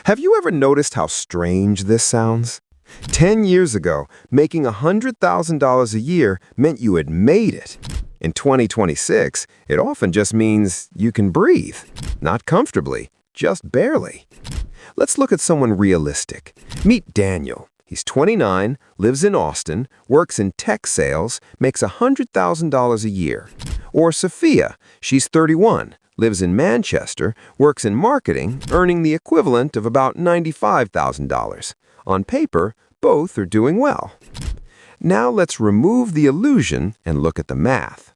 Have you ever noticed how strange this sounds? 10 years ago, making $100,000 a year meant you had made it. In 2026, it often just means you can breathe. Not comfortably, just barely. Let's look at someone realistic. Meet Daniel. He's 29, lives in Austin, works in tech sales, makes $100,000 a year. Or Sophia. She's 31, lives in Manchester, works in marketing, earning the equivalent of about $95,000. On paper, both are doing well. Now let's remove the illusion and look at the math.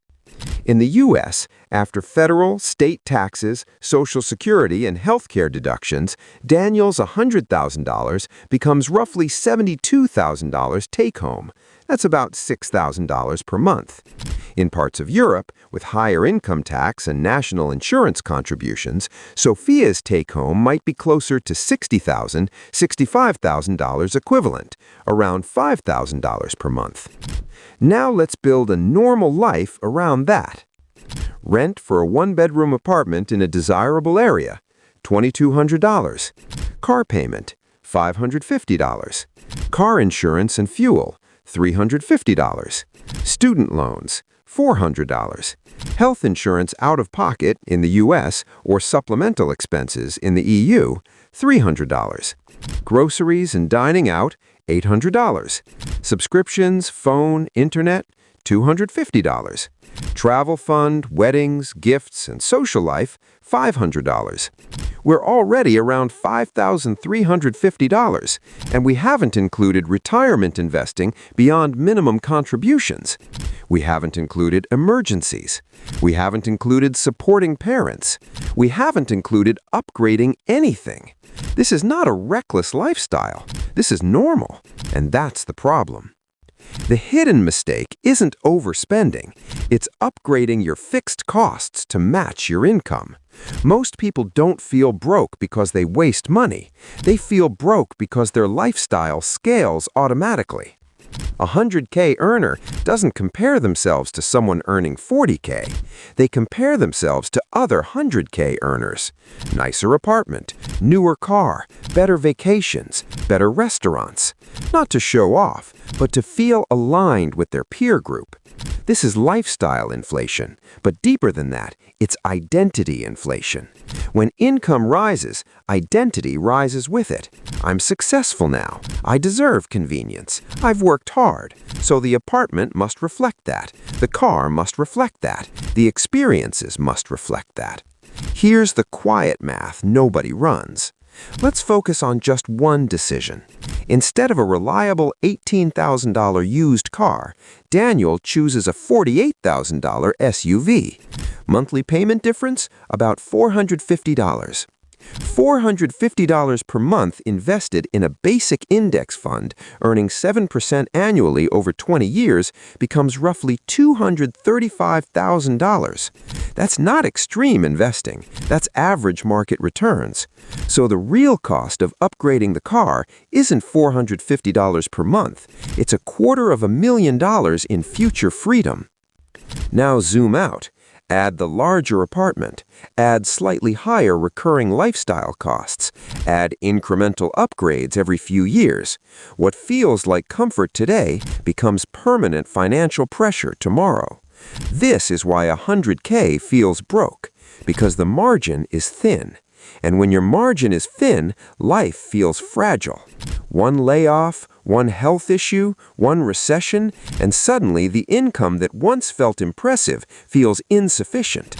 In the U.S., after federal, state taxes, Social Security, and healthcare deductions, Daniel's $100,000 becomes roughly $72,000 take-home. That's about $6,000 per month. In parts of Europe, with higher income tax and national insurance contributions, Sophia's take-home might be closer to $60,000, $65,000 equivalent, around $5,000 per month. Now let's build a normal life around that. Rent for a one-bedroom apartment in a desirable area, $2,200. Car payment, $550. Car insurance and fuel, $350. Student loans, $400. Health insurance out of pocket in the U.S. or supplemental expenses in the EU, $300. Groceries and dining out, $800. Subscriptions, phone, internet, $250. Travel fund, weddings, gifts, and social life, $500. We're already around $5,350, and we haven't included retirement investing beyond minimum contributions. We haven't included emergencies. We haven't included supporting parents. We haven't included upgrading anything. This is not a reckless lifestyle. This is normal, and that's the problem. The hidden mistake isn't overspending. It's upgrading your fixed costs to match your income. Most people don't feel broke because they waste money. They feel broke because their lifestyle scales automatically. A 100K earner doesn't compare themselves to someone earning 40K. They compare themselves to other 100K earners. Nicer apartment, newer car, better vacations, better restaurants. Not to show off, but to feel aligned with their peer group. This is lifestyle inflation, but deeper than that, it's identity inflation. When income rises, identity rises with it. I'm successful now. I deserve convenience. I've worked hard. So the apartment must reflect that. The car must reflect that. The experiences must reflect that. Here's the quiet math nobody runs. Let's focus on just one decision. Instead of a reliable $18,000 used car, Daniel chooses a $48,000 SUV. Monthly payment difference? About $450. $450 per month invested in a basic index fund earning 7% annually over 20 years becomes roughly $235,000. That's not extreme investing. That's average market returns. So the real cost of upgrading the car isn't $450 per month. It's $250,000 in future freedom. Now zoom out. Add the larger apartment, add slightly higher recurring lifestyle costs, add incremental upgrades every few years. What feels like comfort today becomes permanent financial pressure tomorrow. This is why 100K feels broke, because the margin is thin. And when your margin is thin, life feels fragile. One layoff, one health issue, one recession, and suddenly the income that once felt impressive feels insufficient.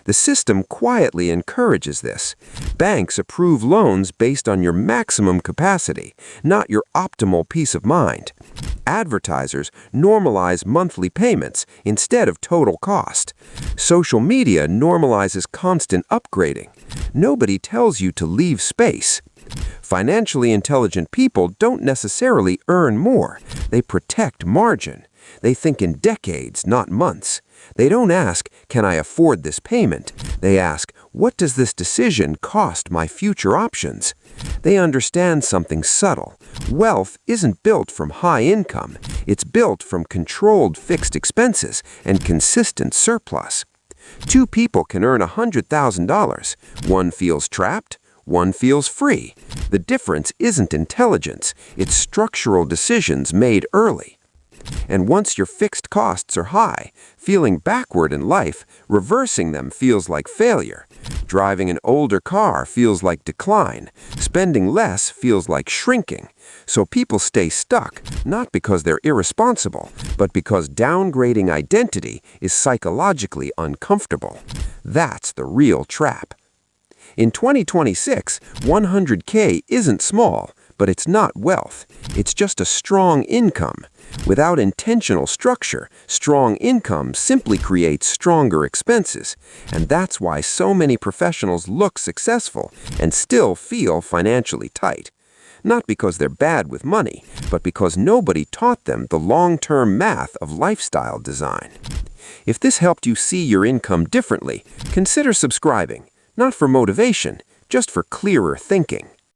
The system quietly encourages this. Banks approve loans based on your maximum capacity, not your optimal peace of mind. Advertisers normalize monthly payments instead of total cost. Social media normalizes constant upgrading. Nobody tells you to leave space. Financially intelligent people don't necessarily earn more. They protect margin. They think in decades, not months. They don't ask, can I afford this payment? They ask, what does this decision cost my future options? They understand something subtle. Wealth isn't built from high income. It's built from controlled fixed expenses and consistent surplus. Two people can earn $100,000. One feels trapped, one feels free. The difference isn't intelligence, it's structural decisions made early. And once your fixed costs are high, feeling backward in life, reversing them feels like failure. Driving an older car feels like decline. Spending less feels like shrinking. So people stay stuck, not because they're irresponsible, but because downgrading identity is psychologically uncomfortable. That's the real trap. In 2026, 100K isn't small, but it's not wealth. It's just a strong income. Without intentional structure, strong income simply creates stronger expenses. And that's why so many professionals look successful and still feel financially tight. Not because they're bad with money, but because nobody taught them the long-term math of lifestyle design. If this helped you see your income differently, consider subscribing. Not for motivation, just for clearer thinking.